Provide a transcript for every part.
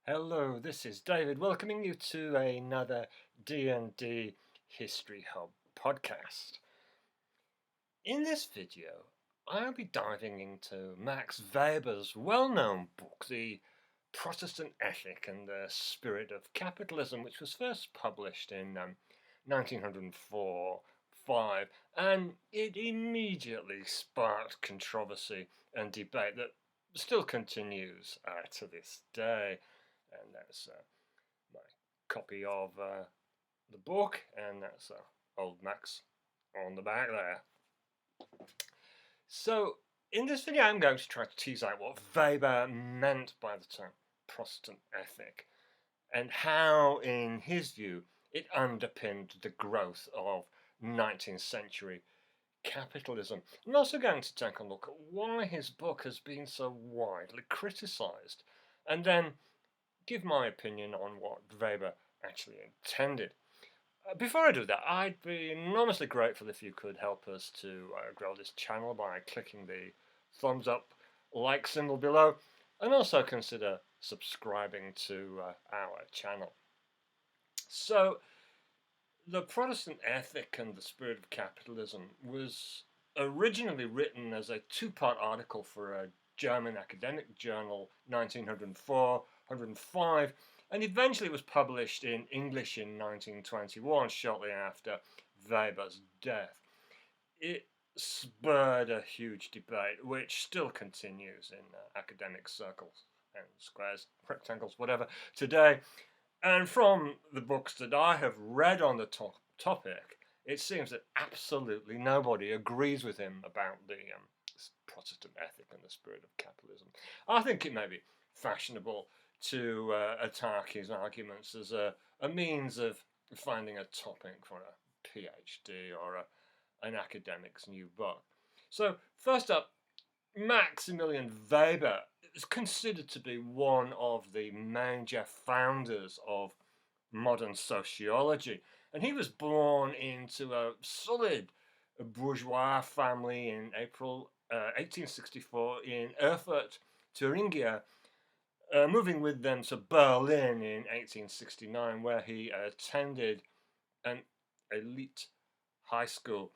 Hello, this is David welcoming you to another D&D History Hub podcast. In this video, I'll be diving into Max Weber's well-known book, The Protestant Ethic and the Spirit of Capitalism, which was first published in 1904-5, and it immediately sparked controversy and debate that still continues to this day. And that's my copy of the book, and that's old Max on the back there. So in this video I'm going to try to tease out what Weber meant by the term Protestant ethic and how, in his view, it underpinned the growth of 19th century capitalism. I'm also going to take a look at why his book has been so widely criticised, and then give my opinion on what Weber actually intended. Before I do that, I'd be enormously grateful if you could help us to grow this channel by clicking the thumbs up, like symbol below, and also consider subscribing to our channel. So, The Protestant Ethic and the Spirit of Capitalism was originally written as a two-part article for a German academic journal, 1904-105, and eventually was published in English in 1921, shortly after Weber's death. It spurred a huge debate, which still continues in academic circles and squares, rectangles, whatever, today. And from the books that I have read on the topic, it seems that absolutely nobody agrees with him about the Protestant ethic and the spirit of capitalism. I think it may be fashionable to attack his arguments as a means of finding a topic for a PhD or an academic's new book. So first up, Maximilian Weber is considered to be one of the major founders of modern sociology, and he was born into a solid bourgeois family in April 1864 in Erfurt, Thuringia, moving with them to Berlin in 1869, where he attended an elite high school.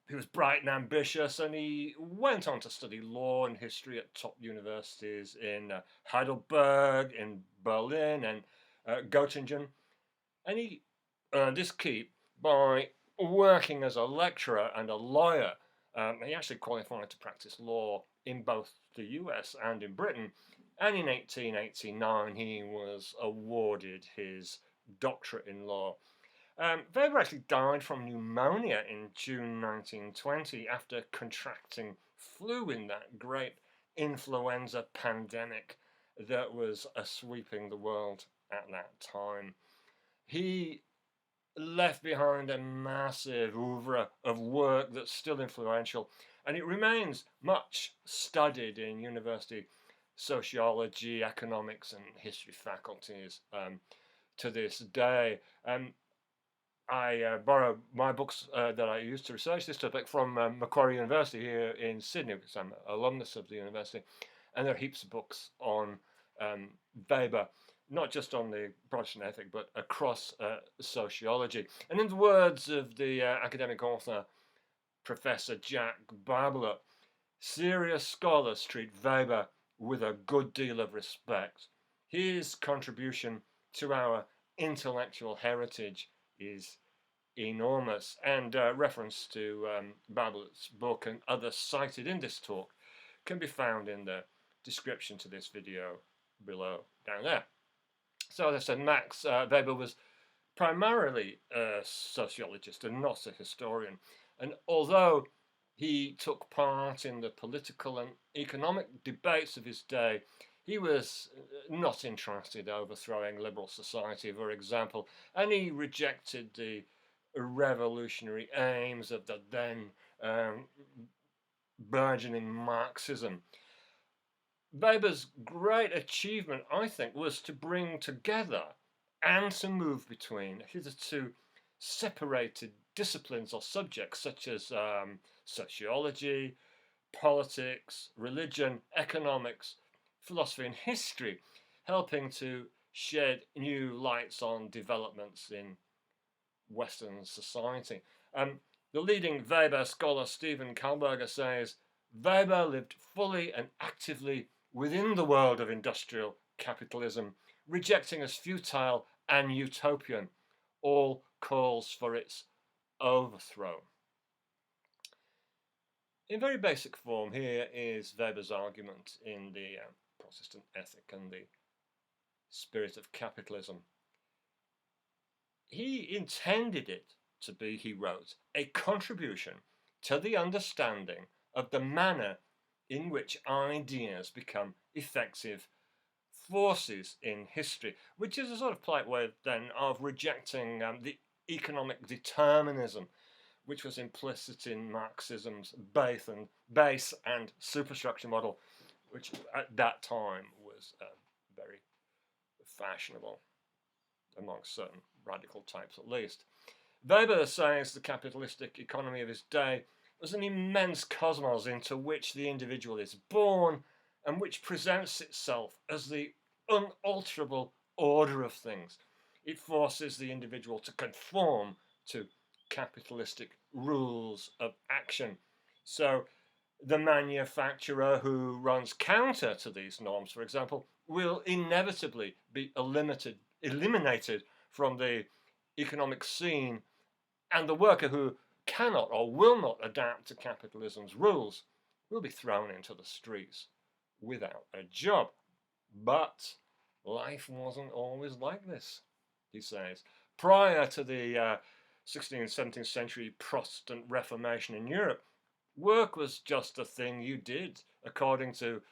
He was bright and ambitious, and he went on to study law and history at top universities in Heidelberg, in Berlin, and Göttingen. And he earned his keep by working as a lecturer and a lawyer. He actually qualified to practice law in both the US and in Britain. And in 1889, he was awarded his doctorate in law. Weber actually died from pneumonia in June 1920 after contracting flu in that great influenza pandemic that was sweeping the world at that time. He left behind a massive oeuvre of work that's still influential, and it remains much studied in university sociology, economics, and history faculties to this day. I borrow my books that I use to research this topic from Macquarie University here in Sydney, because I'm an alumnus of the university, and there are heaps of books on Weber, not just on the Protestant ethic, but across sociology. And in the words of the academic author, Professor Jack Barbalet, serious scholars treat Weber with a good deal of respect. His contribution to our intellectual heritage is enormous, and reference to Barbalet's book and others cited in this talk can be found in the description to this video below, down there. So as I said, Max Weber was primarily a sociologist and not a historian, and although he took part in the political and economic debates of his day, he was not interested in overthrowing liberal society, for example, and he rejected the revolutionary aims of the then burgeoning Marxism. Weber's great achievement, I think, was to bring together and to move between hitherto separated disciplines or subjects such as sociology, politics, religion, economics, philosophy, and history, helping to shed new lights on developments in Western society. The leading Weber scholar Stephen Kalberg says Weber lived fully and actively within the world of industrial capitalism, rejecting as futile and utopian all calls for its overthrow. In very basic form, here is Weber's argument in the Protestant Ethic and the Spirit of Capitalism. He intended it to be, he wrote, a contribution to the understanding of the manner in which ideas become effective forces in history, which is a sort of polite way then of rejecting the economic determinism which was implicit in Marxism's base and superstructure model, which at that time was very fashionable amongst certain radical types at least. Weber says the capitalistic economy of his day was an immense cosmos into which the individual is born and which presents itself as the unalterable order of things. It forces the individual to conform to capitalistic rules of action. So the manufacturer who runs counter to these norms, for example, will inevitably be eliminated from the economic scene, and the worker who cannot or will not adapt to capitalism's rules will be thrown into the streets without a job. But life wasn't always like this, he says. Prior to the 16th, 17th century Protestant Reformation in Europe, work was just a thing you did according to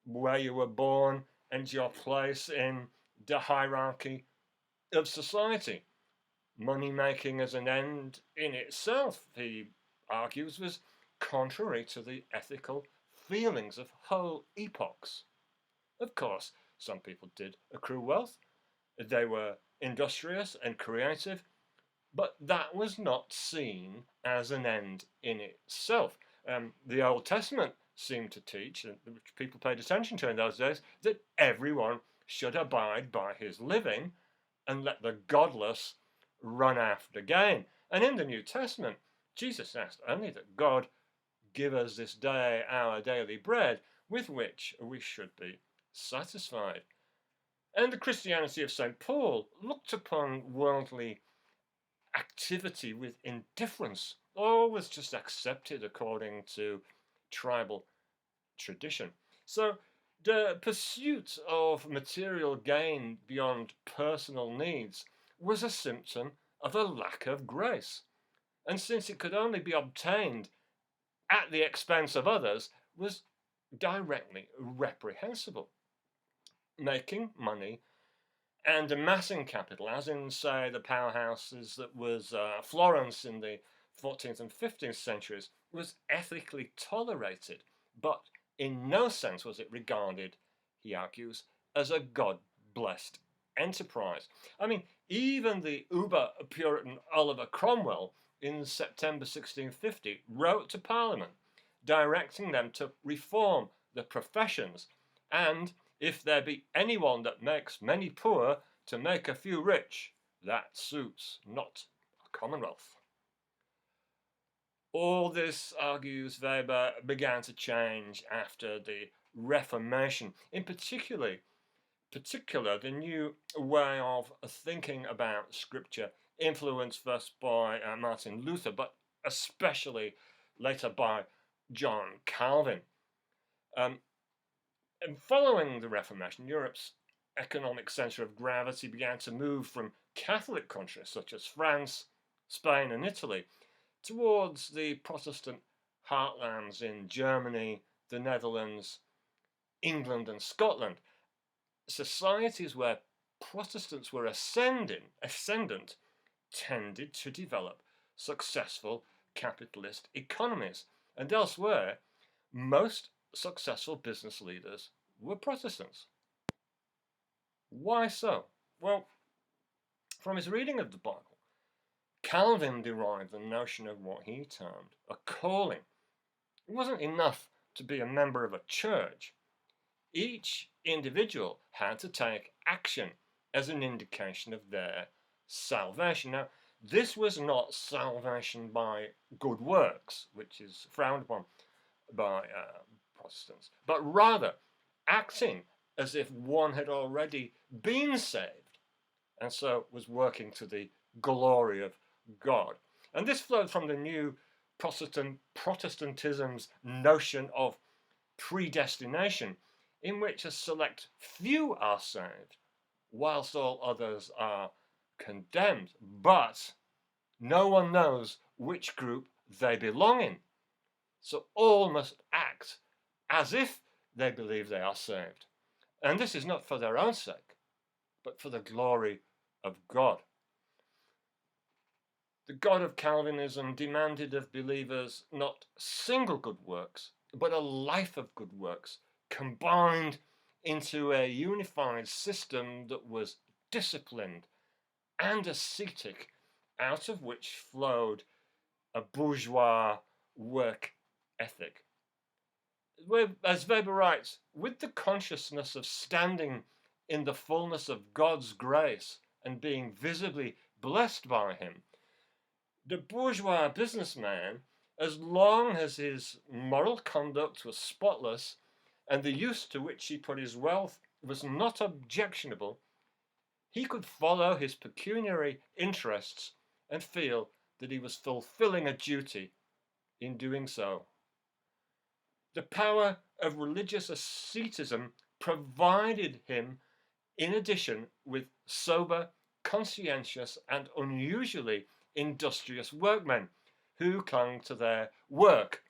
where you were born and your place in the hierarchy of society. Money making as an end in itself, he argues, was contrary to the ethical feelings of whole epochs. Of course, some people did accrue wealth. They were industrious and creative, but that was not seen as an end in itself. The Old Testament seemed to teach, which people paid attention to in those days, that everyone should abide by his living and let the godless run after gain. And in the New Testament, Jesus asked only that God give us this day our daily bread with which we should be satisfied. And the Christianity of St. Paul looked upon worldly activity with indifference, or was just accepted according to tribal tradition. So the pursuit of material gain beyond personal needs was a symptom of a lack of grace. And since it could only be obtained at the expense of others, was directly reprehensible. Making money and amassing capital, as in, say, the powerhouses that was Florence in the 14th and 15th centuries, was ethically tolerated, but in no sense was it regarded, he argues, as a God-blessed enterprise. I mean, even the uber-Puritan Oliver Cromwell in September 1650 wrote to Parliament, directing them to reform the professions, and if there be anyone that makes many poor, to make a few rich, that suits not a commonwealth. All this, argues Weber, began to change after the Reformation, in particular the new way of thinking about Scripture, influenced first by Martin Luther, but especially later by John Calvin. And following the Reformation, Europe's economic centre of gravity began to move from Catholic countries such as France, Spain, and Italy towards the Protestant heartlands in Germany, the Netherlands, England, and Scotland. Societies where Protestants were ascendant, tended to develop successful capitalist economies, and elsewhere, most successful business leaders were Protestants. Why so? Well, from his reading of the Bible, Calvin derived the notion of what he termed a calling. It wasn't enough to be a member of a church. Each individual had to take action as an indication of their salvation. Now, this was not salvation by good works, which is frowned upon by Protestants, but rather acting as if one had already been saved and so was working to the glory of God. And this flowed from the new Protestantism's notion of predestination, in which a select few are saved, whilst all others are condemned. But no one knows which group they belong in. So all must act as if they believe they are saved. And this is not for their own sake, but for the glory of God. The God of Calvinism demanded of believers not single good works, but a life of good works, combined into a unified system that was disciplined and ascetic, out of which flowed a bourgeois work ethic. As Weber writes, with the consciousness of standing in the fullness of God's grace and being visibly blessed by him, the bourgeois businessman, as long as his moral conduct was spotless and the use to which he put his wealth was not objectionable, he could follow his pecuniary interests and feel that he was fulfilling a duty in doing so. The power of religious asceticism provided him, in addition, with sober, conscientious, and unusually industrious workmen who clung to their work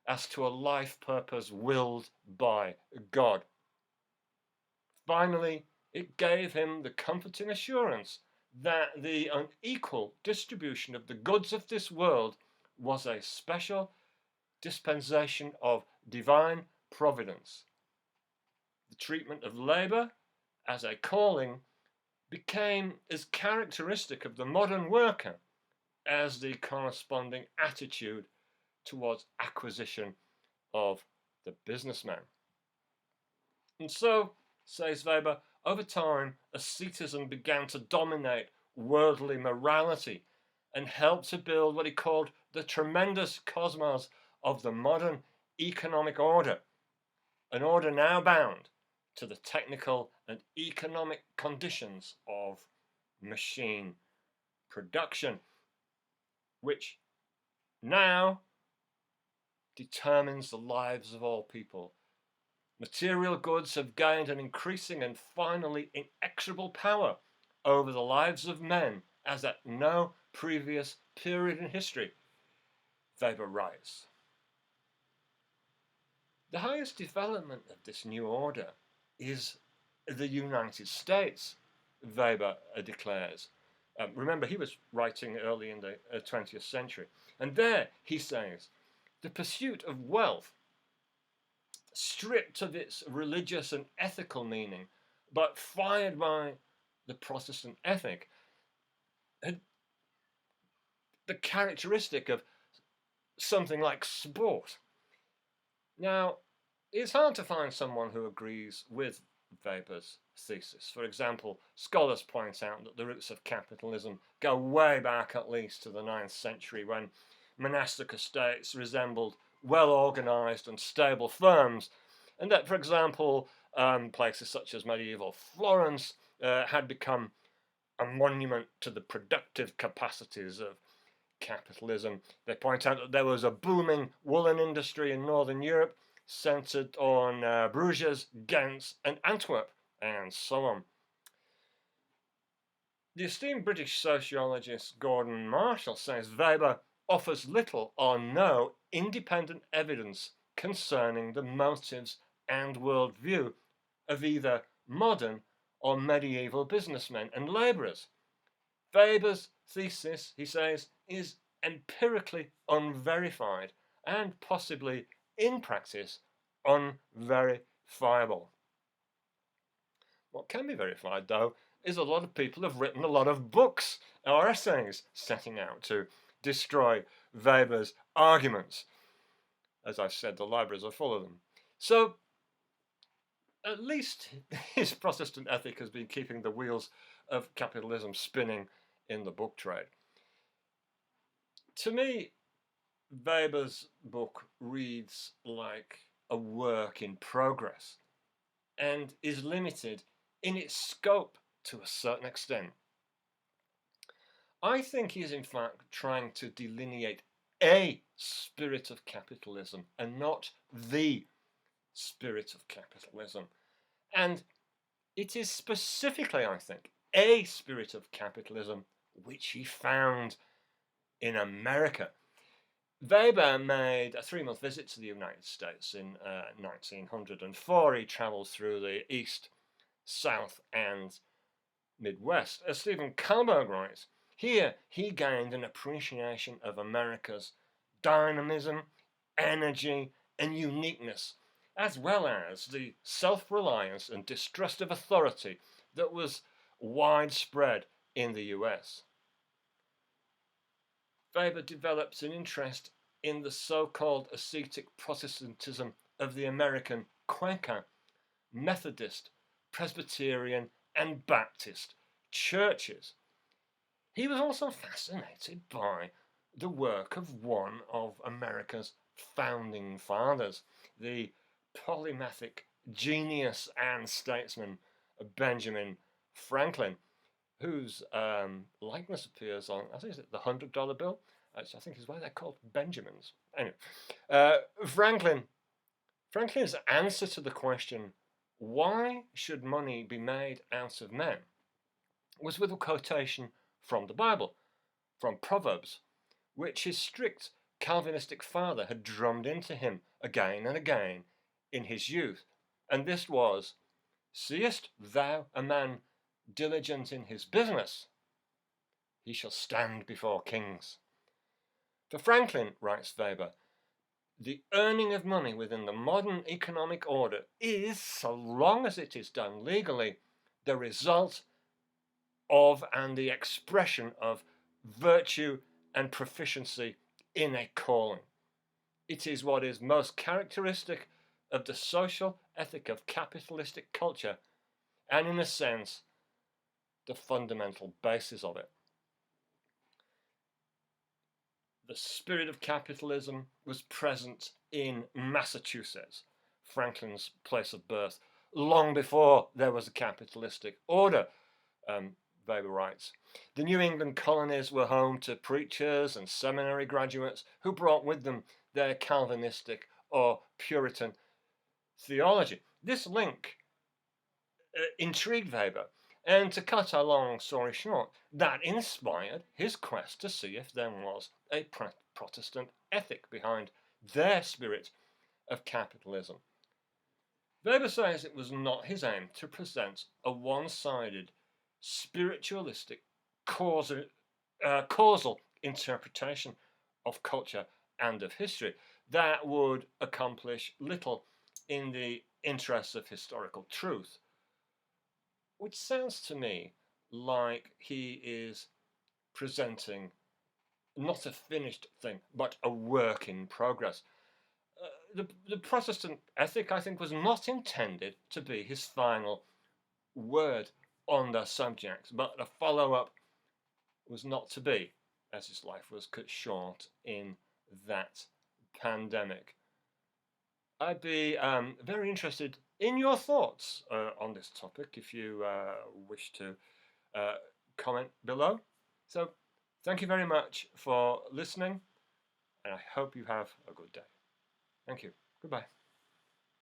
as to a life purpose willed by God. Finally, it gave him the comforting assurance that the unequal distribution of the goods of this world was a special dispensation of divine providence. The treatment of labor as a calling became as characteristic of the modern worker as the corresponding attitude towards acquisition of the businessman. And so, says Weber, over time, asceticism began to dominate worldly morality and helped to build what he called the tremendous cosmos of the modern economic order, an order now bound to the technical and economic conditions of machine production, which now determines the lives of all people. Material goods have gained an increasing and finally inexorable power over the lives of men as at no previous period in history, Weber writes. The highest development of this new order is the United States, Weber declares. Remember, he was writing early in the 20th century. And there, he says, the pursuit of wealth, stripped of its religious and ethical meaning, but fired by the Protestant ethic, had the characteristic of something like sport. Now, it's hard to find someone who agrees with Weber's thesis. For example, scholars point out that the roots of capitalism go way back at least to the 9th century, when monastic estates resembled well-organized and stable firms, and that, for example, places such as medieval Florence had become a monument to the productive capacities of capitalism. They point out that there was a booming woolen industry in Northern Europe centered on Bruges, Ghent, and Antwerp, and so on. The esteemed British sociologist Gordon Marshall says Weber offers little or no independent evidence concerning the motives and worldview of either modern or medieval businessmen and labourers. Weber's thesis, he says, is empirically unverified and possibly in practice unverifiable. What can be verified, though, is a lot of people have written a lot of books or essays setting out to destroy Weber's arguments. As I've said, the libraries are full of them. So, at least his Protestant ethic has been keeping the wheels of capitalism spinning in the book trade. To me, Weber's book reads like a work in progress and is limited in its scope to a certain extent. I think he is in fact trying to delineate a spirit of capitalism and not the spirit of capitalism. And it is specifically, I think, a spirit of capitalism which he found in America. Weber made a 3-month visit to the United States in 1904. He travelled through the East, South, and Midwest. As Stephen Kalberg writes, here he gained an appreciation of America's dynamism, energy, and uniqueness, as well as the self-reliance and distrust of authority that was widespread in the US. Weber developed an interest in the so-called ascetic Protestantism of the American Quaker, Methodist, Presbyterian, and Baptist churches. He was also fascinated by the work of one of America's founding fathers, the polymathic genius and statesman Benjamin Franklin, whose likeness appears on, I think it's the $100 bill. I think is why they're called Benjamins. Anyway, Franklin's answer to the question, why should money be made out of men, was with a quotation from the Bible, from Proverbs, which his strict Calvinistic father had drummed into him again and again in his youth. And this was, "Seest thou a man diligent in his business? He shall stand before kings." For Franklin, writes Weber, the earning of money within the modern economic order is, so long as it is done legally, the result of and the expression of virtue and proficiency in a calling. It is what is most characteristic of the social ethic of capitalistic culture, and in a sense, the fundamental basis of it. The spirit of capitalism was present in Massachusetts, Franklin's place of birth, long before there was a capitalistic order, Weber writes. The New England colonies were home to preachers and seminary graduates who brought with them their Calvinistic or Puritan theology. This link intrigued Weber, and to cut a long story short, that inspired his quest to see if there was a Protestant ethic behind their spirit of capitalism. Weber says it was not his aim to present a one-sided, spiritualistic, causal interpretation of culture and of history that would accomplish little in the interests of historical truth, which sounds to me like he is presenting not a finished thing, but a work in progress. The Protestant ethic, I think, was not intended to be his final word on the subject, but a follow-up was not to be, as his life was cut short in that pandemic. I'd be very interested in your thoughts on this topic if you wish to comment below. So thank you very much for listening, and I hope you have a good day. Thank you. Goodbye.